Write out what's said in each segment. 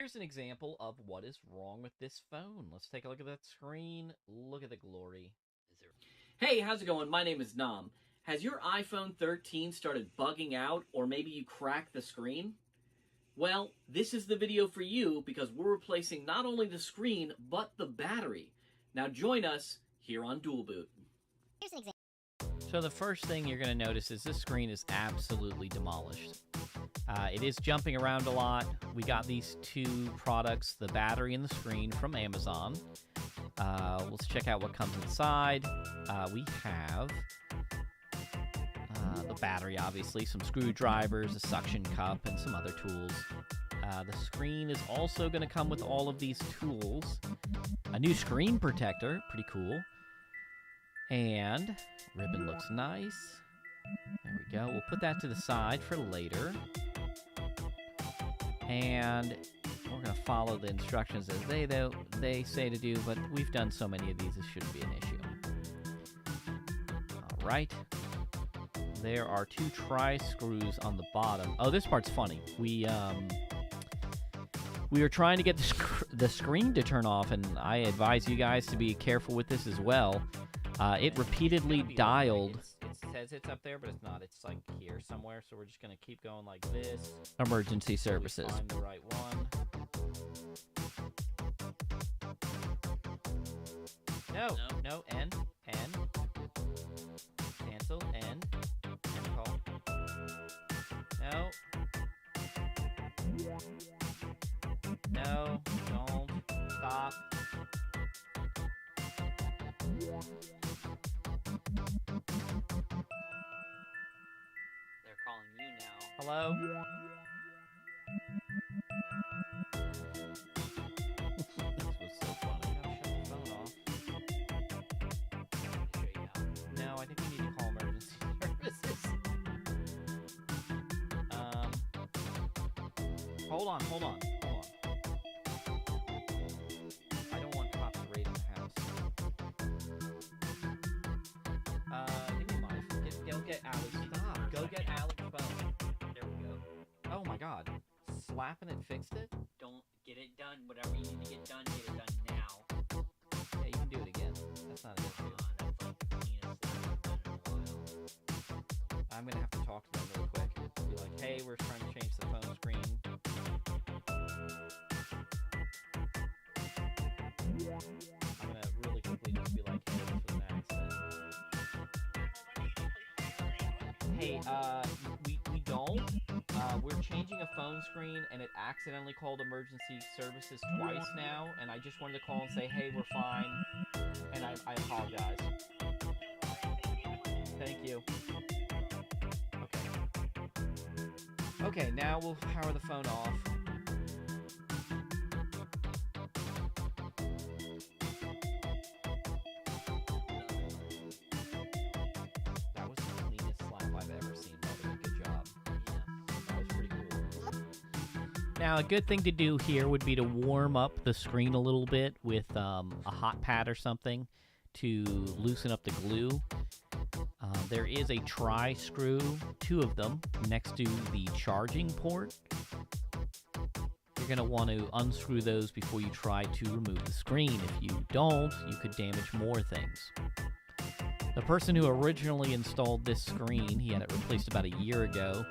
here's an example of what is wrong with this phone. Let's take a look at that screen. Look at the glory. Hey, how's it going? My name is Nam. Has your iPhone 13 started bugging out, or maybe you cracked the screen? Well, this is the video for you because we're replacing not only the screen, but the battery. Now join us here on Dual Boot. Here's an example. So the first thing you're going to notice is this screen is absolutely demolished. It is jumping around a lot. We got these two products, the battery and the screen, from Amazon. Let's check out what comes inside. We have the battery, obviously, some screwdrivers, a suction cup, and some other tools. The screen is also going to come with all of these tools. A new screen protector, pretty cool. And ribbon looks nice. There we go. We'll put that to the side for later. And we're going to follow the instructions as they say to do, but we've done so many of these, it shouldn't be an issue. All right. There are two tri-screws on the bottom. Oh, this part's funny. We were trying to get the screen to turn off, and I advise you guys to be careful with this as well. It repeatedly dialed. It says it's up there, but it's not. It's like here somewhere, so we're just going to keep going like this. Emergency services. Find the right one. No, end, cancel, end call. No, don't, stop. They're calling you now. Hello? This was so funny. I gotta shut the phone off. No, I think we need to call emergency services. Hold on. I don't want cops to raid in the house. Give me my phone. Go get Alex. Stop. Go get Alex's phone. There we go. Oh my god. Slapping it fixed it? Don't get it done. Whatever you need to get done now. Yeah, you can do it again. That's not an issue. That's like the cleanest thing I've done in a while. I'm gonna have to talk to them real quick. Be like, hey, we're trying to change the phone screen. I'm gonna really quickly just be like, hey, this was an accident. Hey, we don't. We're changing a phone screen, and it accidentally called emergency services twice now, and I just wanted to call and say, hey, we're fine, and I apologize. Thank you. Okay, now we'll power the phone off. That was the cleanest slap I've ever seen, brother. Good job. That was pretty cool. Now, a good thing to do here would be to warm up the screen a little bit with a hot pad or something to loosen up the glue. There is a tri-screw, two of them, next to the charging port. You're going to want to unscrew those before you try to remove the screen. If you don't, you could damage more things. The person who originally installed this screen, he had it replaced about a year ago,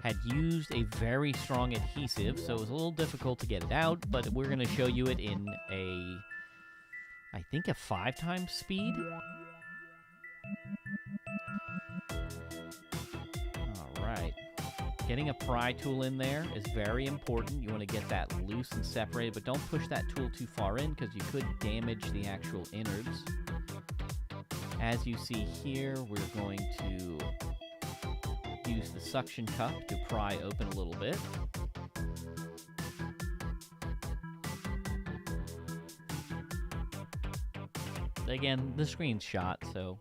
had used a very strong adhesive, so it was a little difficult to get it out, but we're going to show you it in I think a 5 times speed. Alright, getting a pry tool in there is very important. You want to get that loose and separated, but don't push that tool too far in because you could damage the actual innards. As you see here, we're going to use the suction cup to pry open a little bit. Again, the screen's shot, so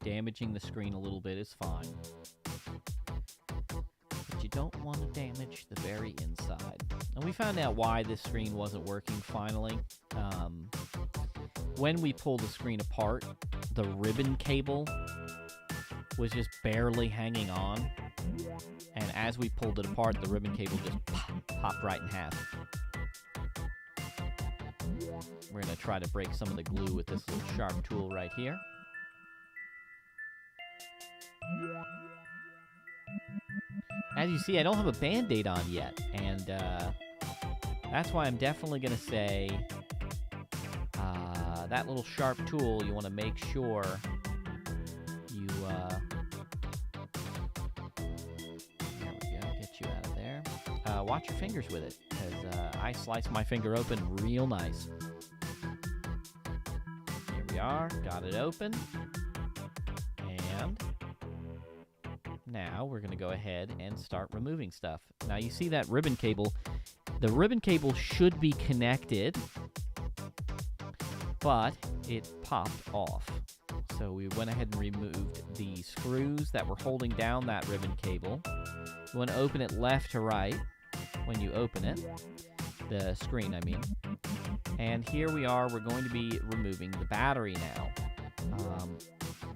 damaging the screen a little bit is fine. But you don't want to damage the very inside. And we found out why this screen wasn't working finally. When we pulled the screen apart, the ribbon cable was just barely hanging on. And as we pulled it apart, the ribbon cable just popped right in half. We're going to try to break some of the glue with this little sharp tool right here. As you see, I don't have a Band-Aid on yet, and that's why I'm definitely going to say that little sharp tool, you want to make sure you, there we go, get you out of there. Watch your fingers with it, because I slice my finger open real nice. Here we are, got it open, and now we're going to go ahead and start removing stuff. Now you see that ribbon cable. The ribbon cable should be connected, but it popped off. So we went ahead and removed the screws that were holding down that ribbon cable. You want to open it left to right when you open it, the screen I mean. And here we are, we're going to be removing the battery now.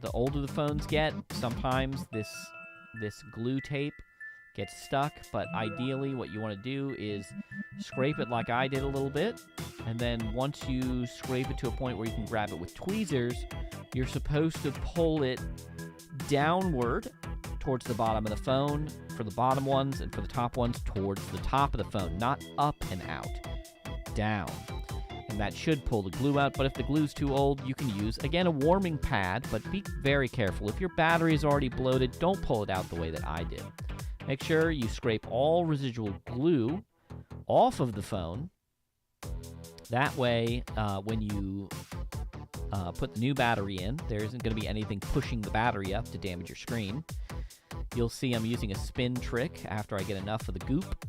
The older the phones get, sometimes this glue tape gets stuck, but ideally what you want to do is scrape it like I did a little bit, and then once you scrape it to a point where you can grab it with tweezers, you're supposed to pull it downward towards the bottom of the phone for the bottom ones, and for the top ones towards the top of the phone, not up and out, down. And that should pull the glue out, but if the glue's too old, you can use, again, a warming pad, but be very careful. If your battery is already bloated, don't pull it out the way that I did. Make sure you scrape all residual glue off of the phone. That way, when you put the new battery in, there isn't going to be anything pushing the battery up to damage your screen. You'll see I'm using a spin trick after I get enough of the goop,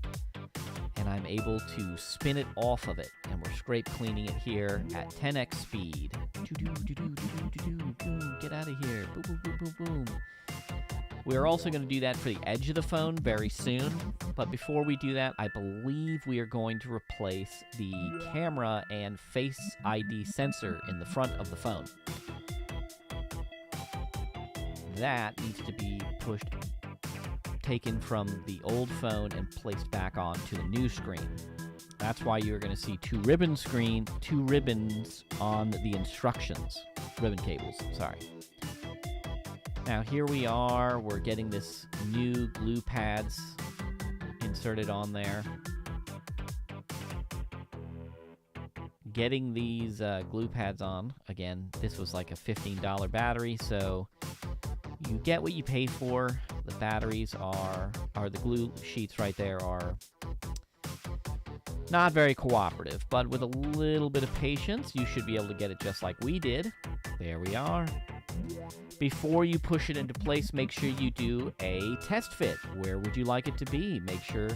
and I'm able to spin it off of it, and we're scrape cleaning it here at 10x speed. Get out of here. Boom, boom, boom, boom, boom. We're also going to do that for the edge of the phone very soon, but before we do that, I believe we are going to replace the camera and Face ID sensor in the front of the phone. That needs to be taken from the old phone and placed back onto the new screen. That's why you're going to see two ribbons on the instructions. Ribbon cables, sorry. Now here we are, we're getting this new glue pads inserted on there. Getting these glue pads on, again, this was like a $15 battery, so you get what you pay for. The batteries are the glue sheets right there are not very cooperative, but with a little bit of patience, you should be able to get it just like we did. There we are. Before you push it into place, make sure you do a test fit. Where would you like it to be? Make sure,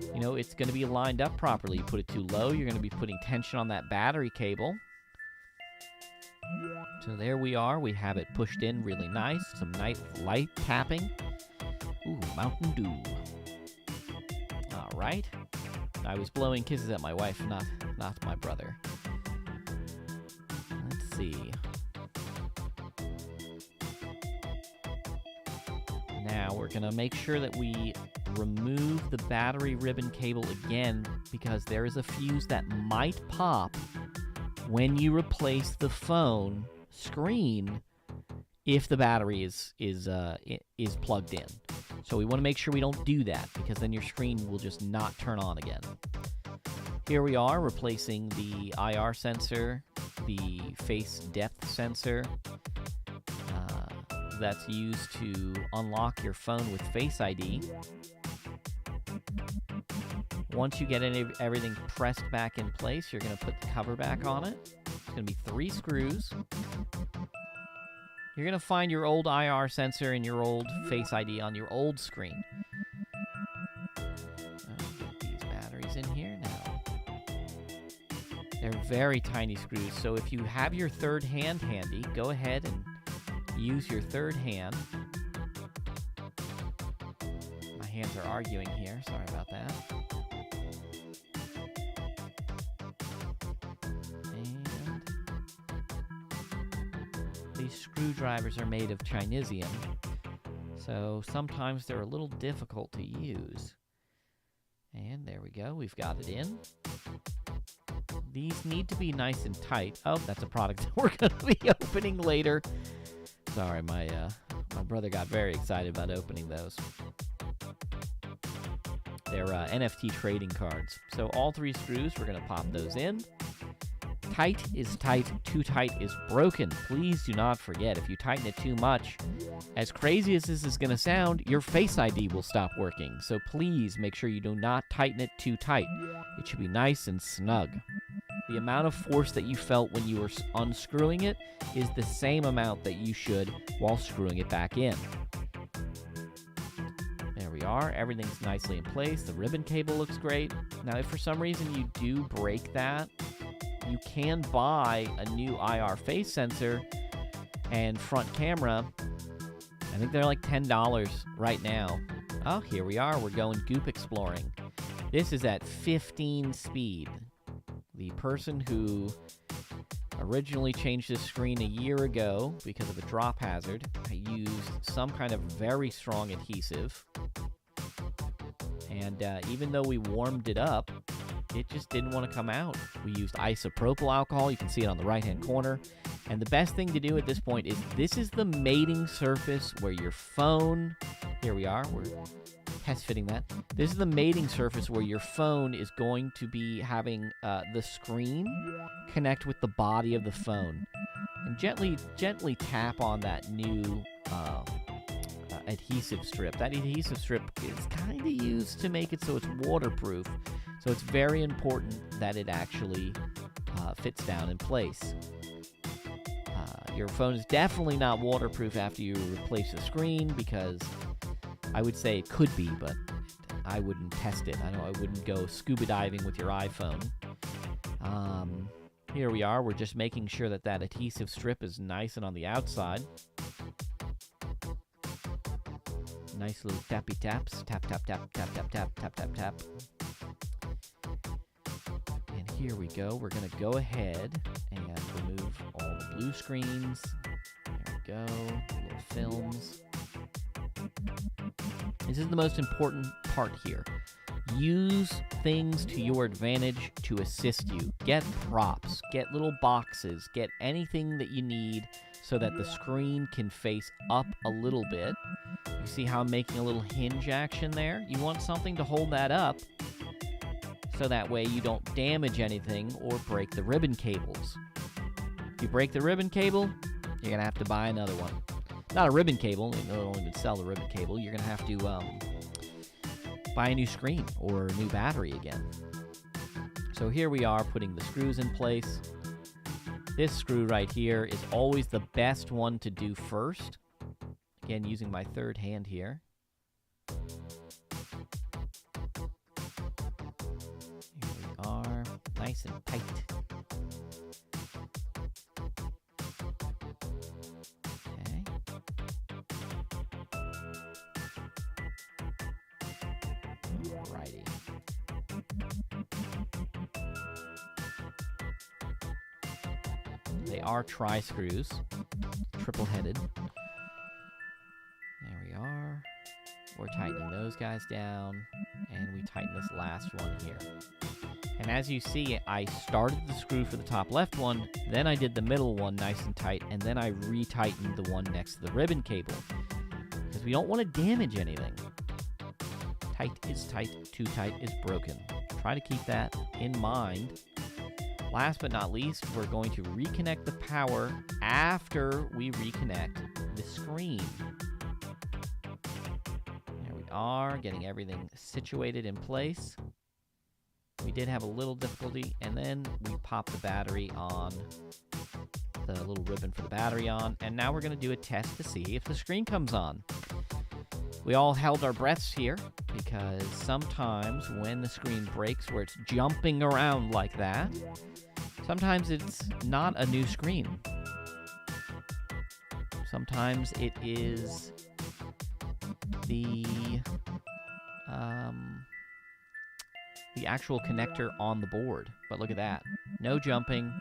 it's going to be lined up properly. You put it too low, you're going to be putting tension on that battery cable. So there we are. We have it pushed in really nice. Some nice light tapping. Ooh, Mountain Dew. All right. I was blowing kisses at my wife, not my brother. Let's see. Now we're going to make sure that we remove the battery ribbon cable again, because there is a fuse that might pop when you replace the phone screen if the battery is plugged in. So we want to make sure we don't do that, because then your screen will just not turn on again. Here we are replacing the IR sensor, the face depth sensor that's used to unlock your phone with Face ID. Once you get everything pressed back in place, you're going to put the cover back on it. It's going to be 3 screws. You're going to find your old IR sensor and your old Face ID on your old screen. Get these batteries in here now. They're very tiny screws, so if you have your third hand handy, go ahead and use your third hand. My hands are arguing here, sorry about that. And these screwdrivers are made of Chinesium, so sometimes they're a little difficult to use. And there we go, we've got it in. these need to be nice and tight. Oh, that's a product that we're going to be opening later. Sorry, my brother got very excited about opening those. They're NFT trading cards. So all 3 screws, we're going to pop those in. Tight is tight, too tight is broken. Please do not forget, if you tighten it too much, as crazy as this is going to sound, your Face ID will stop working. So please make sure you do not tighten it too tight. It should be nice and snug. The amount of force that you felt when you were unscrewing it is the same amount that you should while screwing it back in. There we are. Everything's nicely in place. The ribbon cable looks great. Now, if for some reason you do break that, you can buy a new IR face sensor and front camera. I think they're like $10 right now. Oh, here we are. We're going goop exploring. This is at 15 speed. The person who originally changed this screen a year ago because of a drop hazard, I used some kind of very strong adhesive. And even though we warmed it up, it just didn't want to come out. We used isopropyl alcohol. You can see it on the right-hand corner. And the best thing to do at this point is this is the mating surface where your phone... Here we are. We're test fitting that. This is the mating surface where your phone is going to be having the screen connect with the body of the phone. And gently tap on that new adhesive strip. That adhesive strip is kind of used to make it so it's waterproof. So it's very important that it actually fits down in place. Your phone is definitely not waterproof after you replace the screen, because I would say it could be, but I wouldn't test it. I wouldn't go scuba diving with your iPhone. Here we are. We're just making sure that that adhesive strip is nice and on the outside. Nice little tappy taps. Tap, tap, tap, tap, tap, tap, tap, tap, tap. And here we go. We're going to go ahead and remove all the blue screens. There we go. Little films. This is the most important part here. Use things to your advantage to assist you. Get props, get little boxes, get anything that you need so that the screen can face up a little bit. You see how I'm making a little hinge action there? You want something to hold that up so that way you don't damage anything or break the ribbon cables. If you break the ribbon cable, you're going to have to buy another one. Not a ribbon cable, they don't even sell the ribbon cable. You're going to have to buy a new screen or a new battery again. So here we are putting the screws in place. This screw right here is always the best one to do first. Again, using my third hand here. Here we are, nice and tight. Okay. Alrighty. They are tri-screws, triple-headed. There we are. We're tightening those guys down, and we tighten this last one here. And as you see, I started the screw for the top left one, then I did the middle one nice and tight, and then I re-tightened the one next to the ribbon cable. Because we don't want to damage anything. Tight is tight, too tight is broken. Try to keep that in mind. Last but not least, we're going to reconnect the power after we reconnect the screen. There we are, getting everything situated in place. We did have a little difficulty, and then we pop the battery on, the little ribbon for the battery on, and now we're going to do a test to see if the screen comes on. We all held our breaths here, because sometimes when the screen breaks where it's jumping around like that, sometimes it's not a new screen. Sometimes it is the actual connector on the board. But look at that. No jumping.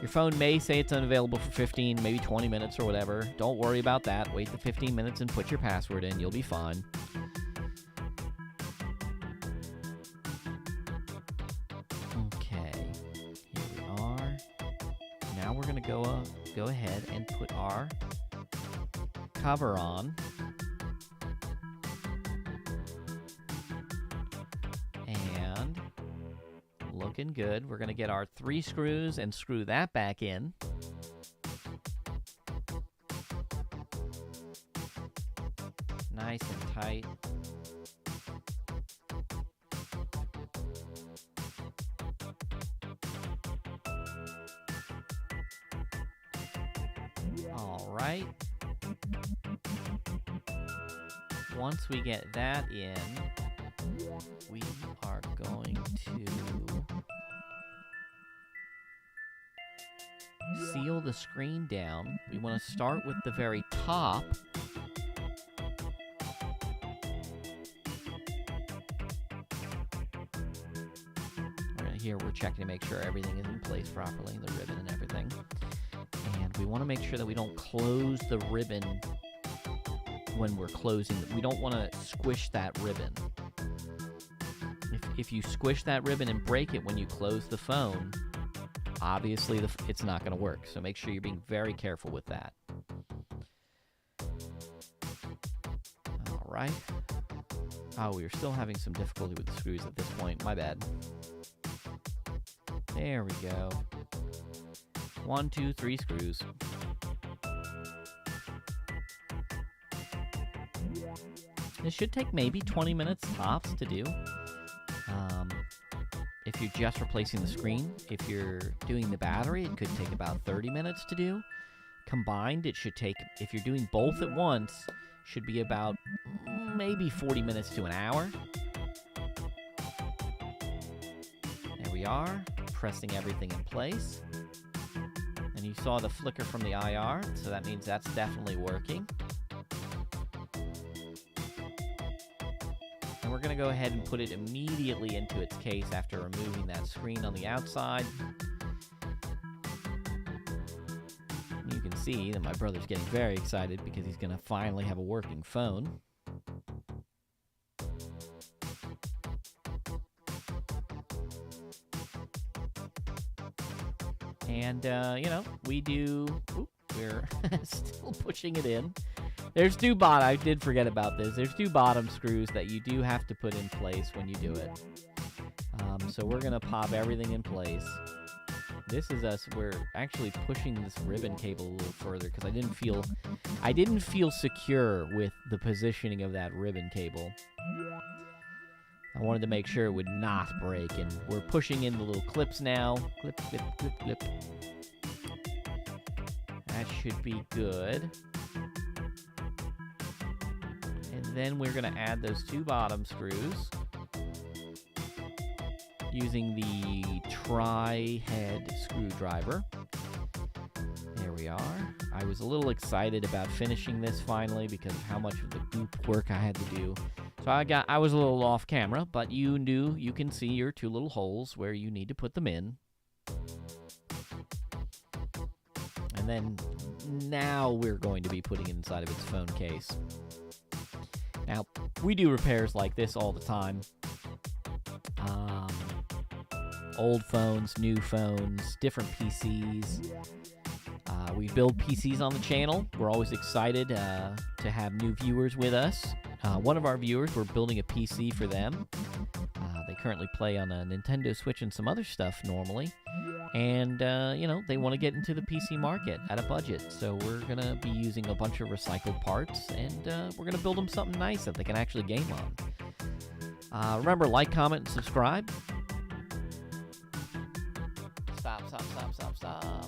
Your phone may say it's unavailable for 15, maybe 20 minutes or whatever. Don't worry about that. Wait the 15 minutes and put your password in. You'll be fine. Okay. Here now we're going to go ahead and put our cover on. And looking good. We're going to get our 3 screws and screw that back in. Nice and tight. All right. Once we get that in, we are going to seal the screen down. We want to start with the very top. Here we're checking to make sure everything is in place properly, the ribbon and everything. And we want to make sure that we don't close the ribbon when we're closing it. We don't want to squish that ribbon. If you squish that ribbon and break it when you close the phone, obviously it's not going to work. So make sure you're being very careful with that. All right. Oh, we're still having some difficulty with the screws at this point. My bad. There we go. 1, 2, 3 screws. This should take maybe 20 minutes tops to do. If you're just replacing the screen, if you're doing the battery, it could take about 30 minutes to do. Combined, it should take, if you're doing both at once, should be about maybe 40 minutes to an hour. There we are, pressing everything in place. And you saw the flicker from the IR, so that means that's definitely working. And we're going to go ahead and put it immediately into its case after removing that screen on the outside. You can see that my brother's getting very excited because he's going to finally have a working phone. And, we're still pushing it in. There's 2 bottom, I did forget about this. There's 2 bottom screws that you do have to put in place when you do it. So we're going to pop everything in place. This is us, we're actually pushing this ribbon cable a little further because I didn't feel secure with the positioning of that ribbon cable. I wanted to make sure it would not break, and we're pushing in the little clips now. Clip, clip, clip, clip. That should be good. And then we're going to add those 2 bottom screws using the tri-head screwdriver. There we are. I was a little excited about finishing this finally because of how much of the goop work I had to do. So I was a little off camera, but you can see your 2 little holes where you need to put them in. And then now we're going to be putting it inside of its phone case. Now, we do repairs like this all the time. Old phones, new phones, different PCs. We build PCs on the channel. We're always excited to have new viewers with us. One of our viewers, we're building a PC for them. They currently play on a Nintendo Switch and some other stuff normally. And, they want to get into the PC market at a budget. So we're going to be using a bunch of recycled parts, and we're going to build them something nice that they can actually game on. Remember, like, comment, and subscribe. Stop.